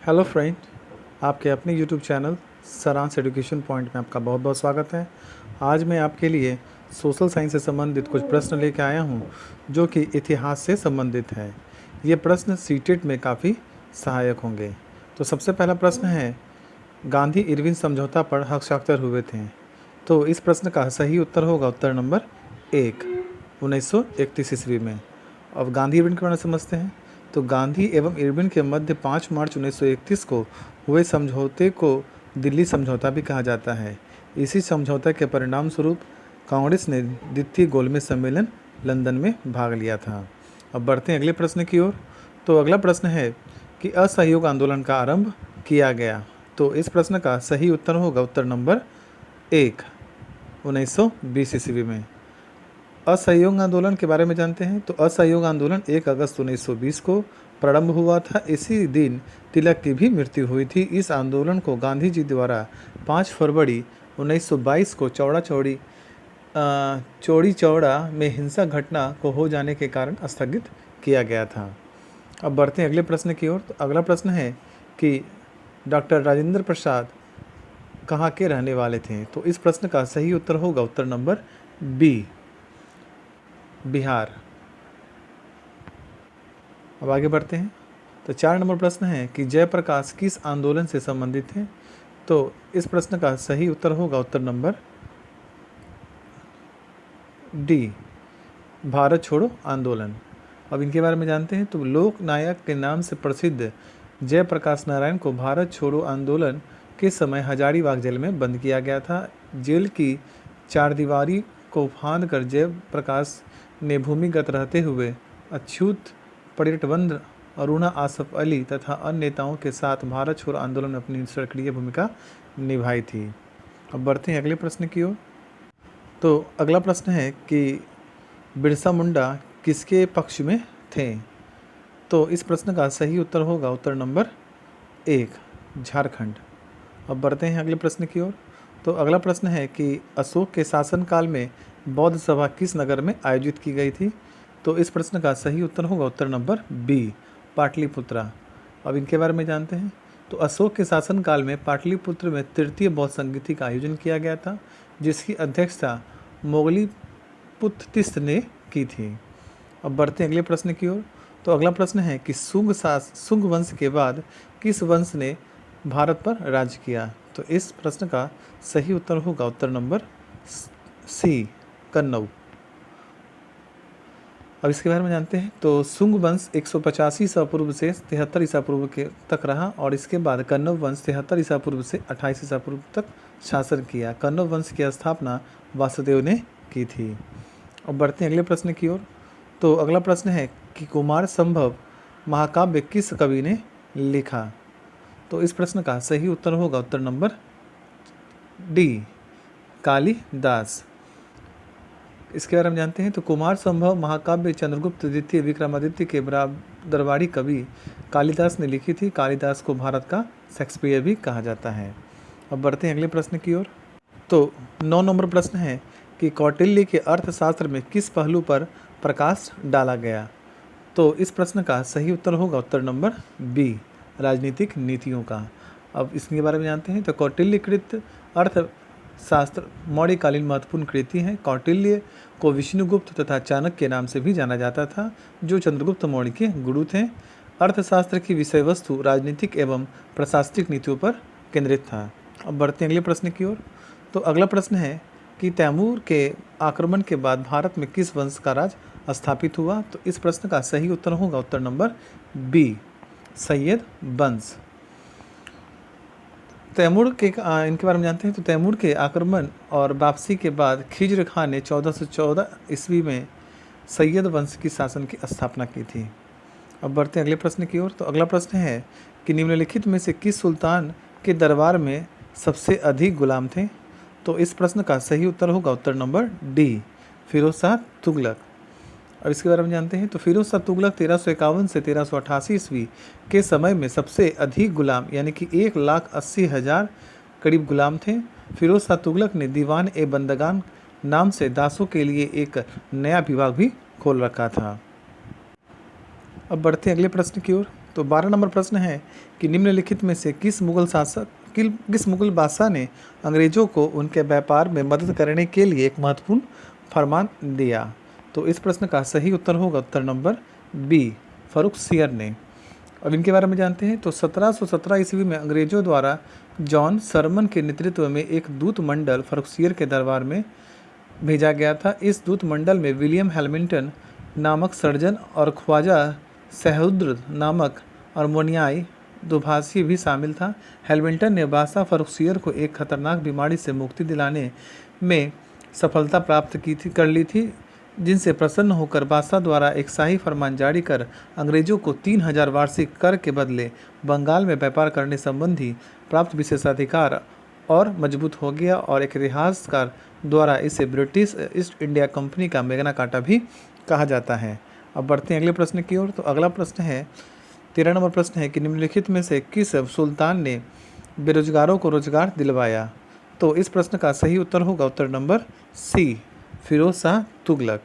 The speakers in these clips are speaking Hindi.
हेलो फ्रेंड, आपके अपने यूट्यूब चैनल सारांश एजुकेशन पॉइंट में आपका बहुत बहुत स्वागत है। आज मैं आपके लिए सोशल साइंस से संबंधित कुछ प्रश्न लेकर आया हूं, जो कि इतिहास से संबंधित है। ये प्रश्न सीटेट में काफ़ी सहायक होंगे। तो सबसे पहला प्रश्न है, गांधी इरविन समझौता पर हस्ताक्षर हुए थे। तो इस प्रश्न का सही उत्तर होगा उत्तर नंबर 1, 1931 ईस्वी में। अब गांधी इरविन के बारे में समझते हैं। तो गांधी एवं इरविन के मध्य 5 मार्च 1931 को हुए समझौते को दिल्ली समझौता भी कहा जाता है। इसी समझौते के परिणाम स्वरूप कांग्रेस ने द्वितीय गोलमेज सम्मेलन लंदन में भाग लिया था। अब बढ़ते हैं अगले प्रश्न की ओर। तो अगला प्रश्न है कि असहयोग आंदोलन का आरंभ किया गया। तो इस प्रश्न का सही उत्तर होगा उत्तर नंबर 1, 1920 ईस्वी में। असहयोग आंदोलन के बारे में जानते हैं। तो असहयोग आंदोलन 1 अगस्त 1920 को प्रारंभ हुआ था। इसी दिन तिलक की भी मृत्यु हुई थी। इस आंदोलन को गांधी जी द्वारा 5 फरवरी 1922 को चौड़ी चौड़ा में हिंसा घटना को हो जाने के कारण स्थगित किया गया था। अब बढ़ते हैं अगले प्रश्न की ओर। तो अगला प्रश्न है कि डॉक्टर राजेंद्र प्रसाद कहाँ के रहने वाले थे। तो इस प्रश्न का सही उत्तर होगा उत्तर नंबर बी, बिहार। अब आगे बढ़ते हैं। तो 4 नंबर प्रश्न है कि जयप्रकाश किस आंदोलन से संबंधित थे। तो इस प्रश्न का सही उत्तर होगा उत्तर नंबर डी, भारत छोड़ो आंदोलन। अब इनके बारे में जानते हैं। तो लोक नायक के नाम से प्रसिद्ध जयप्रकाश नारायण को भारत छोड़ो आंदोलन के समय हजारीबाग जेल में बंद किया गया था। जेल की चारदीवारी को फांद कर जयप्रकाश ने भूमिगत रहते हुए अछूत परिटबंध अरुणा आसफ अली तथा अन्य नेताओं के साथ भारत छोड़ो आंदोलन में अपनी सक्रिय भूमिका निभाई थी। अब बढ़ते हैं अगले प्रश्न की ओर। तो अगला प्रश्न है कि बिरसा मुंडा किसके पक्ष में थे। तो इस प्रश्न का सही उत्तर होगा उत्तर नंबर 1, झारखंड। अब बढ़ते हैं अगले प्रश्न की ओर। तो अगला प्रश्न है कि अशोक के शासनकाल में बौद्ध सभा किस नगर में आयोजित की गई थी। तो इस प्रश्न का सही उत्तर होगा उत्तर नंबर बी, पाटलिपुत्रा। अब इनके बारे में जानते हैं। तो अशोक के शासनकाल में पाटलिपुत्र में तृतीय बौद्ध संगीति का आयोजन किया गया था, जिसकी अध्यक्षता मोगली पुत्तिस ने की थी। अब बढ़ते हैं अगले प्रश्न की ओर। तो अगला प्रश्न है कि शुंग वंश के बाद किस वंश ने भारत पर राज्य किया। तो इस प्रश्न का सही उत्तर होगा उत्तर नंबर सी, कन्नौ। अब इसके बारे में जानते हैं। तो शुंग वंश 185 ईसा पूर्व से 73 ईसा पूर्व के तक रहा और इसके बाद कन्नौ वंश 73 ईसा पूर्व से 28 ईसा पूर्व तक शासन किया। कन्नौ वंश की स्थापना वासुदेव ने की थी। अब बढ़ते हैं अगले प्रश्न की ओर। तो अगला प्रश्न है कि कुमार संभव महाकाव्य किस कवि ने लिखा। तो इस प्रश्न का सही उत्तर होगा उत्तर नंबर डी, कालिदास। इसके बारे में जानते हैं। तो कुमार संभव महाकाव्य चंद्रगुप्त द्वितीय विक्रमादित्य के दरबारी कवि कालिदास ने लिखी थी। कालिदास को भारत का शेक्सपियर भी कहा जाता है। अब बढ़ते हैं अगले प्रश्न की ओर। तो 9 नंबर प्रश्न है कि कौटिल्य के अर्थशास्त्र में किस पहलू पर प्रकाश डाला गया। तो इस प्रश्न का सही उत्तर होगा उत्तर नंबर बी, राजनीतिक नीतियों का। अब इसके बारे में जानते हैं। तो कौटिल्यकृत अर्थशास्त्र मौर्यकालीन महत्वपूर्ण कृति है। कौटिल्य को विष्णुगुप्त तथा चाणक्य के नाम से भी जाना जाता था, जो चंद्रगुप्त मौर्य के गुरु थे। अर्थशास्त्र की विषय वस्तु राजनीतिक एवं प्रशासनिक नीतियों पर केंद्रित था। अब बढ़ते हैं अगले प्रश्न की ओर। तो अगला प्रश्न है कि तैमूर के आक्रमण के बाद भारत में किस वंश का राज स्थापित हुआ। तो इस प्रश्न का सही उत्तर होगा उत्तर नंबर बी, सैयद वंश। तैमूर के इनके बारे में जानते हैं। तो तैमूर के आक्रमण और वापसी के बाद खिज्र खान ने 1414 ईस्वी में सैयद वंश की शासन की स्थापना की थी। अब बढ़ते हैं अगले प्रश्न की ओर। तो अगला प्रश्न है कि निम्नलिखित में से किस सुल्तान के दरबार में सबसे अधिक गुलाम थे। तो इस प्रश्न का सही उत्तर होगा उत्तर नंबर डी, फिरोज शाह तुगलक। अब इसके बारे में जानते हैं। तो फिरोज शाह तुगलक 1351 से 1388 ईस्वी के समय में सबसे अधिक गुलाम यानी कि 1,80,000 करीब गुलाम थे। फिरोज शाह तुगलक ने दीवान ए बंदगान नाम से दासों के लिए एक नया विभाग भी खोल रखा था। अब बढ़ते हैं अगले प्रश्न की ओर। तो 12 नंबर प्रश्न है कि निम्नलिखित में से किस मुगल बादशाह ने अंग्रेजों को उनके व्यापार में मदद करने के लिए एक महत्वपूर्ण फरमान दिया? तो इस प्रश्न का सही उत्तर होगा उत्तर नंबर बी, फर्रुखसियर ने। अब इनके बारे में जानते हैं। तो 1717 ईस्वी में अंग्रेजों द्वारा जॉन सरमन के नेतृत्व में एक दूत मंडल फर्रुखसियर के दरबार में भेजा गया था। इस दूत मंडल में विलियम हैमिल्टन नामक सर्जन और ख्वाजा सहउद्र नामक अरमोनियाई दुभाषी भी शामिल था। हैमिल्टन ने बादशाह फर्रुखसियर को एक खतरनाक बीमारी से मुक्ति दिलाने में सफलता प्राप्त कर ली थी, जिनसे प्रसन्न होकर बादशाह द्वारा एक शाही फरमान जारी कर अंग्रेजों को 3000 वार्षिक कर के बदले बंगाल में व्यापार करने संबंधी प्राप्त विशेषाधिकार और मजबूत हो गया, और एक इतिहासकार द्वारा इसे ब्रिटिश ईस्ट इंडिया कंपनी का मैग्ना कार्टा भी कहा जाता है। अब बढ़ते हैं अगले प्रश्न की ओर। तो अगला प्रश्न है 13 नंबर प्रश्न है कि निम्नलिखित में से किस सुल्तान ने बेरोजगारों को रोजगार दिलवाया? तो इस प्रश्न का सही उत्तर होगा उत्तर नंबर सी, फिरोज शाह तुगलक।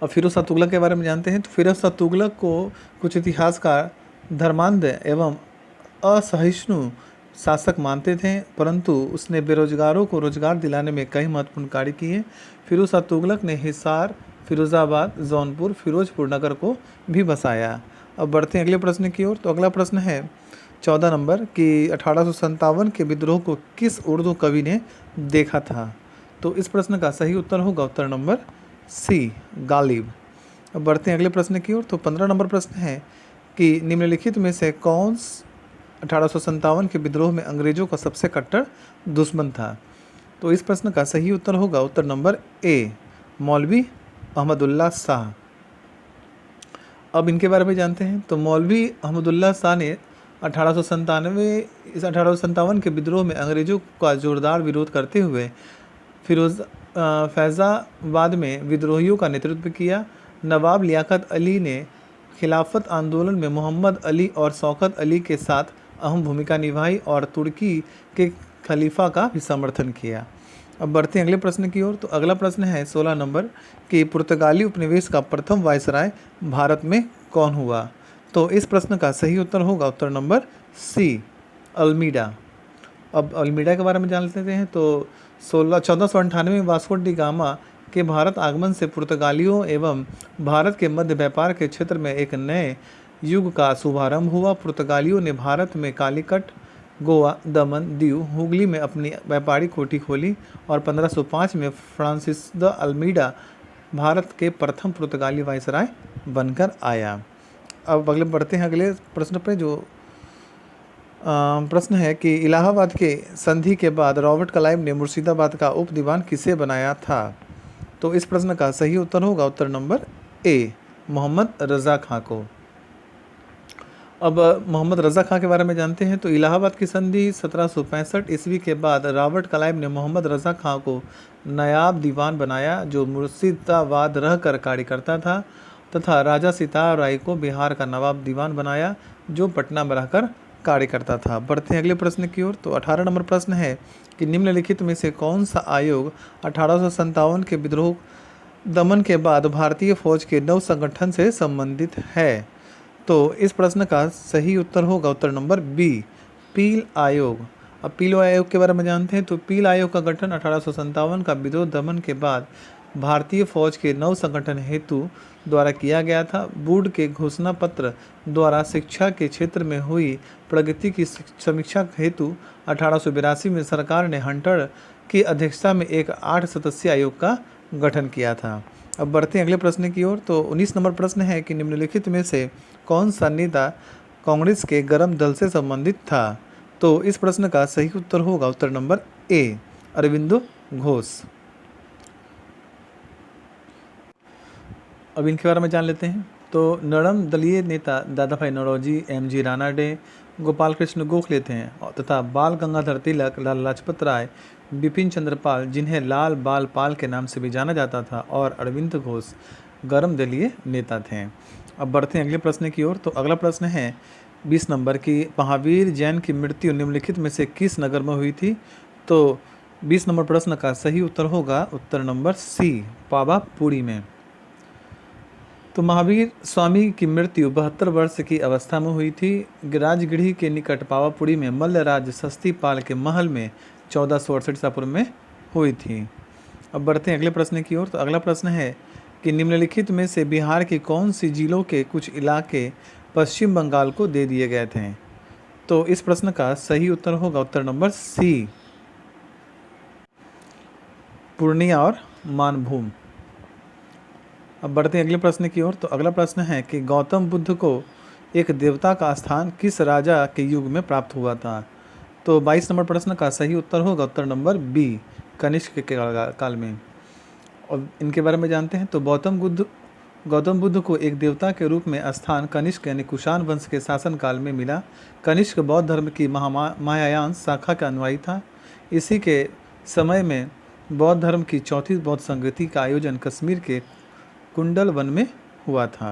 अब फिरोज शाह तुगलक के बारे में जानते हैं। तो फिरोज शाह तुगलक को कुछ इतिहासकार धर्मांध एवं असहिष्णु शासक मानते थे, परंतु उसने बेरोजगारों को रोजगार दिलाने में कई महत्वपूर्ण कार्य किए। फिरोज शाह तुगलक ने हिसार, फिरोजाबाद, जौनपुर, फिरोजपुर नगर को भी बसाया। अब बढ़ते हैं अगले प्रश्न की ओर। तो अगला प्रश्न है 14 नंबर कि 1857 के विद्रोह को किस उर्दू कवि ने देखा था? तो इस प्रश्न का सही उत्तर होगा उत्तर नंबर सी, गालिब। अब बढ़ते हैं अगले प्रश्न की ओर। तो 15 नंबर प्रश्न है कि निम्नलिखित में से कौन 1857 के विद्रोह में अंग्रेजों का सबसे कट्टर दुश्मन था? तो इस प्रश्न का सही उत्तर होगा उत्तर नंबर ए, मौलवी अहमदुल्ला शाह। अब इनके बारे में जानते हैं। तो मौलवी अहमदुल्ला शाह ने 1857 के विद्रोह में अंग्रेजों का जोरदार विरोध करते हुए फैज़ाबाद में विद्रोहियों का नेतृत्व किया। नवाब लियाकत अली ने खिलाफत आंदोलन में मोहम्मद अली और शौकत अली के साथ अहम भूमिका निभाई और तुर्की के खलीफा का भी समर्थन किया। अब बढ़ते हैं अगले प्रश्न की ओर। तो अगला प्रश्न है 16 नंबर कि पुर्तगाली उपनिवेश का प्रथम वायसराय भारत में कौन हुआ? तो इस प्रश्न का सही उत्तर होगा उत्तर नंबर सी, अल्मीडा। अब अल्मीडा के बारे में जान लेते हैं। तो 1498 में वास्को डी गामा के भारत आगमन से पुर्तगालियों एवं भारत के मध्य व्यापार के क्षेत्र में एक नए युग का शुभारंभ हुआ। पुर्तगालियों ने भारत में कालीकट, गोवा, दमन, दीव, हुगली में अपनी व्यापारिक कोठी खोली और 1505 में फ्रांसिस द अल्मीडा भारत के प्रथम पुर्तगाली वायसराय बनकर आया। अब अगले बढ़ते हैं अगले प्रश्न पे। जो प्रश्न है कि इलाहाबाद के संधि के बाद रॉबर्ट क्लाइव ने मुर्शिदाबाद का उप दीवान किसे बनाया था? तो इस प्रश्न का सही उत्तर होगा उत्तर नंबर ए, मोहम्मद रज़ा खां को। अब मोहम्मद रज़ा खां के बारे में जानते हैं। तो इलाहाबाद की संधि 1765 ईस्वी के बाद रॉबर्ट क्लाइव ने मोहम्मद रज़ा खां को नायाब दीवान बनाया, जो मुर्शिदाबाद रहकर कार्य करता था, तथा राजा सितार राय को बिहार का नवाब दीवान बनाया, जो पटना में रहकर कार्य करता था। बढ़ते हैं अगले प्रश्न की ओर। तो 18 नंबर प्रश्न है कि निम्नलिखित में से कौन सा आयोग 1857 के विद्रोह दमन के बाद भारतीय फौज के नव संगठन से संबंधित है? तो इस प्रश्न का सही उत्तर होगा उत्तर नंबर बी, पील आयोग। अब पील आयोग के बारे में जानते हैं। तो पील आयोग का गठन 1857 का विद्रोह दमन के बाद भारतीय फौज के नव संगठन हेतु द्वारा किया गया था। बोर्ड के घोषणा पत्र द्वारा शिक्षा के क्षेत्र में हुई प्रगति की समीक्षा हेतु 1882 में सरकार ने हंटर की अध्यक्षता में एक 8 सदस्यीय आयोग का गठन किया था। अब बढ़ते हैं अगले प्रश्न की ओर। तो 19 नंबर प्रश्न है कि निम्नलिखित में से कौन सा नेता कांग्रेस के गरम दल से संबंधित था? तो इस प्रश्न का सही उत्तर होगा उत्तर नंबर ए, अरविंदो घोष। अब इनके बारे में जान लेते हैं। तो नरम दलीय नेता दादा भाई नौरोजी, एम.जी. रानाडे, गोपाल कृष्ण गोखले थे तथा बाल गंगाधर तिलक, लाला लाजपत राय, बिपिन चंद्र पाल, जिन्हें लाल बाल पाल के नाम से भी जाना जाता था, और अरविंद घोष गरम दलीय नेता थे। अब बढ़ते हैं अगले प्रश्न की ओर। तो अगला प्रश्न है 20 नंबर की महावीर जैन की मृत्यु निम्नलिखित में से किस नगर में हुई थी? तो 20 नंबर प्रश्न का सही उत्तर होगा उत्तर नंबर सी, पावापुरी में। तो महावीर स्वामी की मृत्यु 72 वर्ष की अवस्था में हुई थी। राजगृह के निकट पावापुरी में मल्लराज सस्तीपाल के महल में 1468 ईसा पूर्व में हुई थी। अब बढ़ते हैं अगले प्रश्न की ओर। तो अगला प्रश्न है कि निम्नलिखित में से बिहार की कौन सी जिलों के कुछ इलाके पश्चिम बंगाल को दे दिए गए थे। तो इस प्रश्न का सही उत्तर होगा उत्तर नंबर सी, पूर्णिया और मानभूम। अब बढ़ते हैं अगले प्रश्न की ओर। तो अगला प्रश्न है कि गौतम बुद्ध को एक देवता का स्थान किस राजा के युग में प्राप्त हुआ था। तो 22 नंबर प्रश्न का सही उत्तर होगा उत्तर नंबर बी, कनिष्क के काल में। और इनके बारे में जानते हैं। तो गौतम बुद्ध को एक देवता के रूप में स्थान कनिष्क यानी कुषाण वंश के शासन काल में मिला। कनिष्क बौद्ध धर्म की महायान शाखा का अनुयायी था। इसी के समय में बौद्ध धर्म की चौथी बौद्ध संगति का आयोजन कश्मीर के कुंडल वन में हुआ था।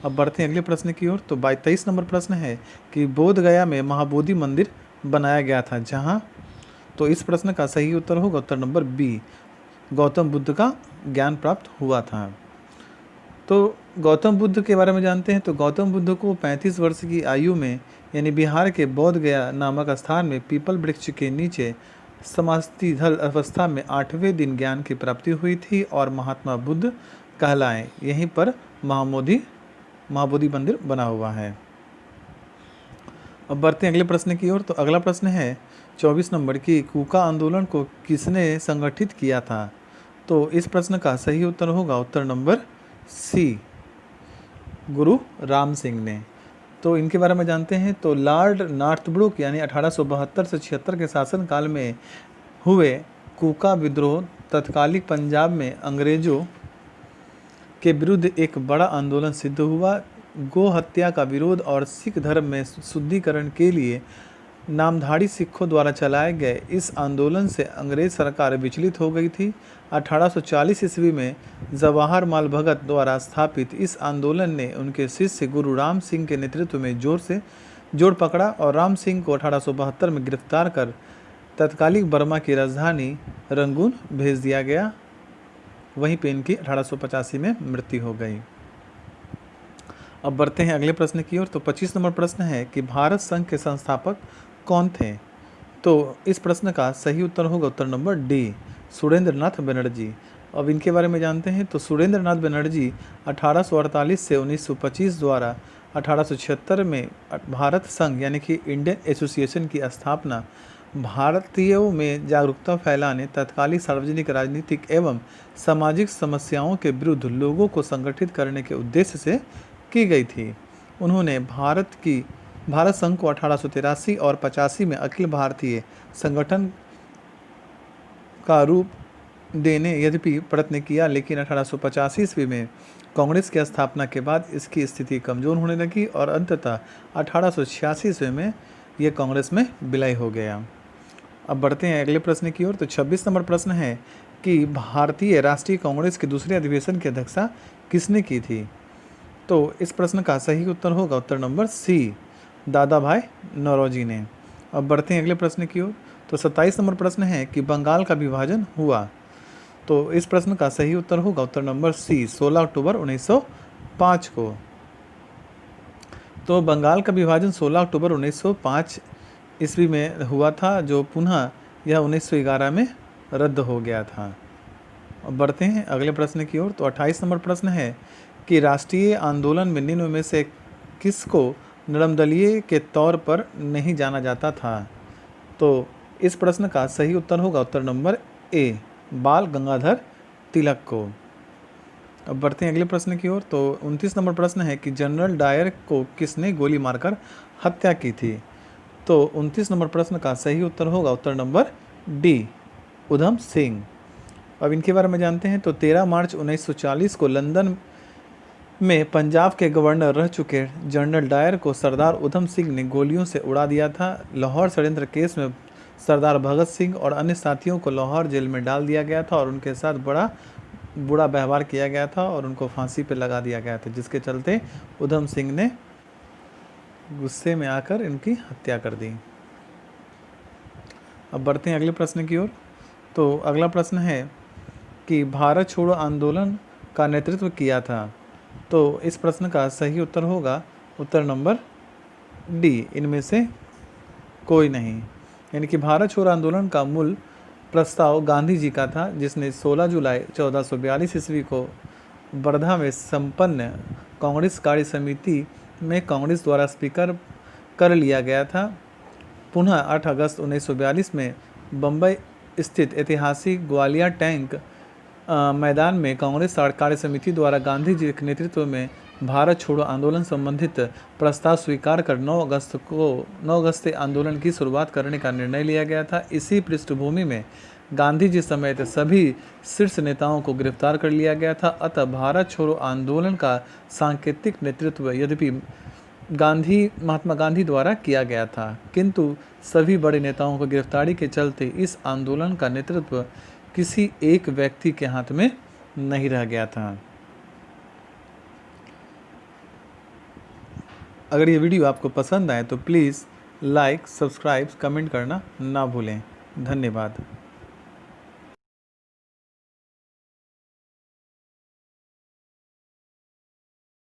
अब बढ़ते हैं अगले प्रश्न की ओर। तो 23 नंबर प्रश्न है कि बोध गया में महाबोधि मंदिर बनाया गया था जहाँ। तो इस प्रश्न का सही उत्तर होगा उत्तर नंबर बी, गौतम बुद्ध का ज्ञान प्राप्त हुआ था। तो गौतम बुद्ध के बारे में जानते हैं। तो गौतम बुद्ध को 35 वर्ष की आयु में यानी बिहार के बोध गया नामक स्थान में पीपल वृक्ष के नीचे समाधिधल अवस्था में 8वें दिन ज्ञान की प्राप्ति हुई थी और महात्मा बुद्ध कहलाए। यहीं पर महाबोधि मंदिर बना हुआ है। अब बढ़ते हैं अगले प्रश्न की ओर। तो अगला प्रश्न है 24 नंबर की कूका आंदोलन को किसने संगठित किया था। तो इस प्रश्न का सही उत्तर होगा उत्तर नंबर सी, गुरु राम सिंह ने। तो इनके बारे में जानते हैं। तो लॉर्ड नॉर्थब्रुक यानी 1872 से 76 के शासनकाल में हुए कूका विद्रोह तत्कालिक पंजाब में अंग्रेजों के विरुद्ध एक बड़ा आंदोलन सिद्ध हुआ। गो हत्या का विरोध और सिख धर्म में शुद्धिकरण के लिए नामधारी सिखों द्वारा चलाए गए इस आंदोलन से अंग्रेज सरकार विचलित हो गई थी। 1840 ईस्वी में जवाहरलाल भगत द्वारा स्थापित इस आंदोलन ने उनके शिष्य गुरु राम सिंह के नेतृत्व में जोर पकड़ा और राम सिंह को 1872 में गिरफ्तार कर तत्कालिक बर्मा की राजधानी रंगून भेज दिया गया। वहीं पे इनकी 1885 में मृत्यु हो गई। अब बढ़ते हैं अगले प्रश्न की ओर। तो 25 नंबर प्रश्न है कि भारत संघ के संस्थापक कौन थे। तो इस प्रश्न का सही उत्तर होगा उत्तर नंबर डी, सुरेंद्रनाथ बनर्जी। अब इनके बारे में जानते हैं। तो सुरेंद्रनाथ बनर्जी 1848 से 1925 द्वारा 1876 में भारत संघ यानी कि इंडियन एसोसिएशन की स्थापना भारतीयों में जागरूकता फैलाने, तत्कालिक सार्वजनिक राजनीतिक एवं सामाजिक समस्याओं के विरुद्ध लोगों को संगठित करने के उद्देश्य से की गई थी। उन्होंने भारत संघ को 1883 और 85 में अखिल भारतीय संगठन का रूप देने यद्यपि प्रयत्न किया, लेकिन 1885 ईस्वी में कांग्रेस की स्थापना के बाद इसकी स्थिति कमजोर होने लगी और अंततः 1886 ईस्वी में यह कांग्रेस में विलय हो गया। अब बढ़ते हैं अगले प्रश्न की ओर। तो 26 नंबर प्रश्न है कि भारतीय राष्ट्रीय कांग्रेस के दूसरे अधिवेशन की अध्यक्षता किसने की थी। तो इस प्रश्न का सही उत्तर होगा उत्तर नंबर सी, दादा भाई नौरोजी ने। अब बढ़ते हैं अगले प्रश्न की ओर। तो 27 नंबर प्रश्न है कि बंगाल का विभाजन हुआ। तो इस प्रश्न का सही उत्तर होगा उत्तर नंबर सी, 16 अक्टूबर 1905 को। तो बंगाल का विभाजन 16 अक्टूबर 1905 ईस्वी में हुआ था, जो पुनः यह 1911 में रद्द हो गया था। अब बढ़ते हैं अगले प्रश्न की ओर। तो 28 नंबर प्रश्न है कि राष्ट्रीय आंदोलन में निम्न में से किसको नरमदलीय के तौर पर नहीं जाना जाता था। तो इस प्रश्न का सही उत्तर होगा उत्तर नंबर ए, बाल गंगाधर तिलक को। अब बढ़ते हैं अगले प्रश्न की ओर। तो 29 नंबर प्रश्न है कि जनरल डायर को किसने गोली मारकर हत्या की थी। तो 29 नंबर प्रश्न का सही उत्तर होगा उत्तर नंबर डी, उधम सिंह। अब इनके बारे में जानते हैं। तो 13 मार्च 1940 को लंदन में पंजाब के गवर्नर रह चुके जनरल डायर को सरदार उधम सिंह ने गोलियों से उड़ा दिया था। लाहौर षड्यंत्र केस में सरदार भगत सिंह और अन्य साथियों को लाहौर जेल में डाल दिया गया था और उनके साथ बड़ा बुरा व्यवहार किया गया था और उनको फांसी पर लगा दिया गया था, जिसके चलते उधम सिंह ने गुस्से में आकर इनकी हत्या कर दी। अब बढ़ते हैं अगले प्रश्न की ओर। तो अगला प्रश्न है कि भारत छोड़ो आंदोलन का नेतृत्व किया था। तो इस प्रश्न का सही उत्तर होगा उत्तर नंबर डी, इनमें से कोई नहीं। यानी कि भारत छोड़ो आंदोलन का मूल प्रस्ताव गांधी जी का था, जिसने 16 जुलाई 1442 ईस्वी को वर्धा में संपन्न कांग्रेस कार्य समिति में कांग्रेस द्वारा स्वीकार कर लिया गया था। पुनः 8 अगस्त 1942 में बम्बई स्थित ऐतिहासिक ग्वालियर टैंक मैदान में कांग्रेस कार्य समिति द्वारा गांधी जी के नेतृत्व में भारत छोड़ो आंदोलन संबंधित प्रस्ताव स्वीकार कर 9 अगस्त से आंदोलन की शुरुआत करने का निर्णय लिया गया था। इसी पृष्ठभूमि में गांधी जी समेत सभी शीर्ष नेताओं को गिरफ्तार कर लिया गया था। अतः भारत छोड़ो आंदोलन का सांकेतिक नेतृत्व यद्यपि महात्मा गांधी द्वारा किया गया था, किंतु सभी बड़े नेताओं को गिरफ्तारी के चलते इस आंदोलन का नेतृत्व किसी एक व्यक्ति के हाथ में नहीं रह गया था। अगर ये वीडियो आपको पसंद आए तो प्लीज़ लाइक, सब्सक्राइब, कमेंट करना ना भूलें। धन्यवाद।